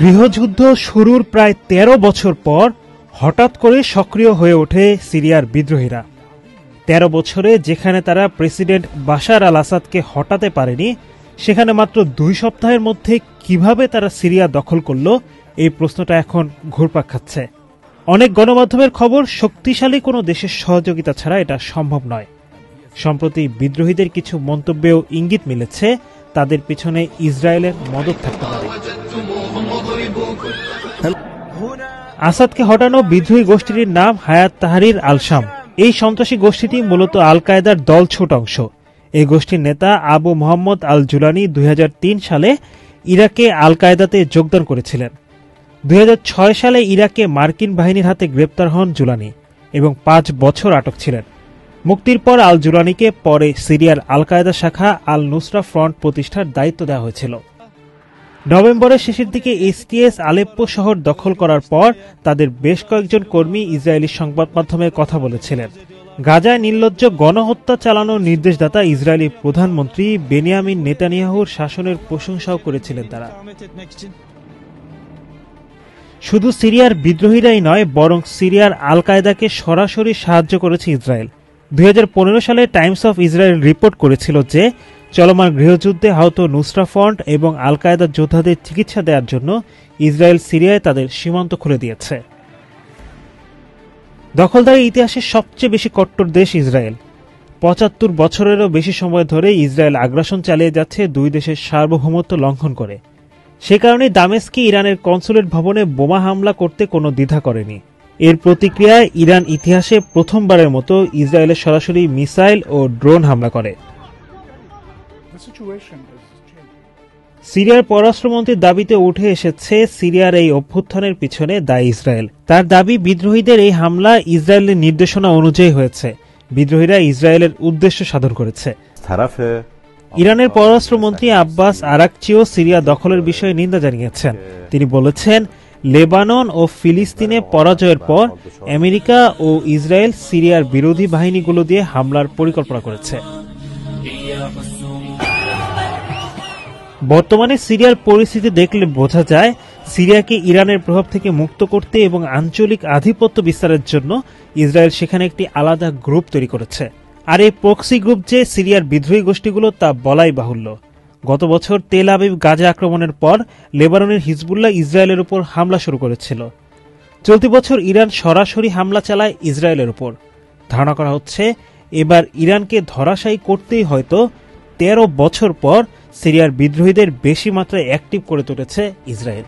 গৃহযুদ্ধ শুরুর প্রায় ১৩ বছর পর হঠাৎ করে সক্রিয় হয়ে ওঠে সিরিয়ার বিদ্রোহীরা। ১৩ বছরে যেখানে তারা প্রেসিডেন্ট বাশার আল আসাদকে হটাতে পারেনি, সেখানে মাত্র ২ সপ্তাহের মধ্যে কিভাবে তারা সিরিয়া দখল করল, এই প্রশ্নটা এখন ঘুরপাক খাচ্ছে। অনেক গণমাধ্যমের খবর, শক্তিশালী কোনো দেশের সহযোগিতা ছাড়া এটা সম্ভব নয়। সম্প্রতি বিদ্রোহীদের কিছু মন্তব্যেও ইঙ্গিত মিলেছে তাদের পিছনে ইসরায়েলের মদদ থাকতে পারে। আসাদকে হটানো বিদ্রোহী গোষ্ঠীটির নাম হায়াত তাহরির আল শাম। এই সন্ত্রাসী গোষ্ঠীটি মূলত আল কায়েদার দল ছোট অংশ। এই গোষ্ঠীর নেতা আবু মোহাম্মদ আল জুলানি ২০০৩ সালে ইরাকে আল কায়েদাতে যোগদান করেছিলেন। ২০০৬ সালে ইরাকে মার্কিন বাহিনীর হাতে গ্রেপ্তার হন জুলানি এবং ৫ বছর আটক ছিলেন। মুক্তির পর আল জুলানিকে পরে সিরিয়ার আল কায়েদা শাখা আল নুসরা ফ্রন্ট প্রতিষ্ঠার দায়িত্ব দেওয়া হয়েছিল। নভেম্বরের শেষের দিকে এসটিএস আলেপ্পো শহর দখল করার পর তাদের বেশ কয়েকজন কর্মী ইসরায়েলি সংবাদ মাধ্যমে কথা বলেছিলেন। গাজায় নির্লজ্জ গণহত্যা চালানোর নির্দেশদাতা ইসরায়েলি প্রধানমন্ত্রী বেনিয়ামিন নেতানিয়াহুর শাসনের প্রশংসাও করেছিলেন তারা। শুধু সিরিয়ার বিদ্রোহীরাই নয়, বরং সিরিয়ার আল কায়েদাকে সরাসরি সাহায্য করেছে ইসরায়েল। ২০১৫ সালে টাইমস অফ ইসরায়েল রিপোর্ট করেছিল যে চলমান গৃহযুদ্ধে আহত নুসরা ফ্রন্ট এবং আল কায়েদা যোদ্ধাদের চিকিৎসা দেওয়ার জন্য ইসরায়েল সিরিয়ায় তাদের সীমান্ত খুলে দিয়েছে। দখলদারি ইতিহাসের সবচেয়ে বেশি কট্টর দেশ ইসরায়েল। ৭৫ বছরেরও বেশি সময় ধরে ইসরায়েল আগ্রাসন চালিয়ে যাচ্ছে দুই দেশের সার্বভৌমত্ব লঙ্ঘন করে। সে কারণে দামেস্কে ইরানের কনসুলেট ভবনে বোমা হামলা করতে কোনো দ্বিধা করেনি। এর প্রতিক্রিয়ায় ইরান ইতিহাসে প্রথমবারের মতো ইসরায়েলের সরাসরি মিসাইল ও ড্রোন হামলা করে। সিরিয়ার পররাষ্ট্রমন্ত্রীর দাবিতে উঠে এসেছে সিরিয়ার এই অভ্যুত্থানের পিছনে দায়ী ইসরায়েল। তার দাবি, বিদ্রোহীদের এই হামলা ইসরায়েলের নির্দেশনা অনুযায়ী হয়েছে। বিদ্রোহীরা ইসরায়েলের উদ্দেশ্য সাধন করেছে। ইরানের পররাষ্ট্রমন্ত্রী আব্বাস আরাকচিও সিরিয়া দখলের বিষয়ে নিন্দা জানিয়েছেন। তিনি বলেছেন, লেবানন ও ফিলিস্তিনে পরাজয়ের পর আমেরিকা ও ইসরায়েল সিরিয়ার বিরোধী বাহিনীগুলো দিয়ে হামলার পরিকল্পনা করেছে। বর্তমানে সিরিয়ার পরিস্থিতি দেখলে বোঝা যায়, সিরিয়াকে ইরানের প্রভাব থেকে মুক্ত করতে এবং আঞ্চলিক আধিপত্য বিস্তারের জন্য ইসরায়েল সেখানে একটি আলাদা গ্রুপ তৈরি করেছে। আর এই প্রক্সি গ্রুপ যে সিরিয়ার বিদ্রোহী গোষ্ঠীগুলো, তা বলাই বাহুল্য। গত বছর তেল আবিব গাজা আক্রমণের পর লেবাননের হিজবুল্লাহ ইসরায়েলের উপর হামলা শুরু করেছিল। চলতি বছর ইরান সরাসরি হামলা চালায় ইসরায়েলের উপর। ধারণা করা হচ্ছে এবার ইরানকে ধরাশায়ী করতেই হয়তো ১৩ বছর পর সিরিয়ার বিদ্রোহীদের বেশি মাত্রায় অ্যাক্টিভ করে তুলেছে ইসরায়েল।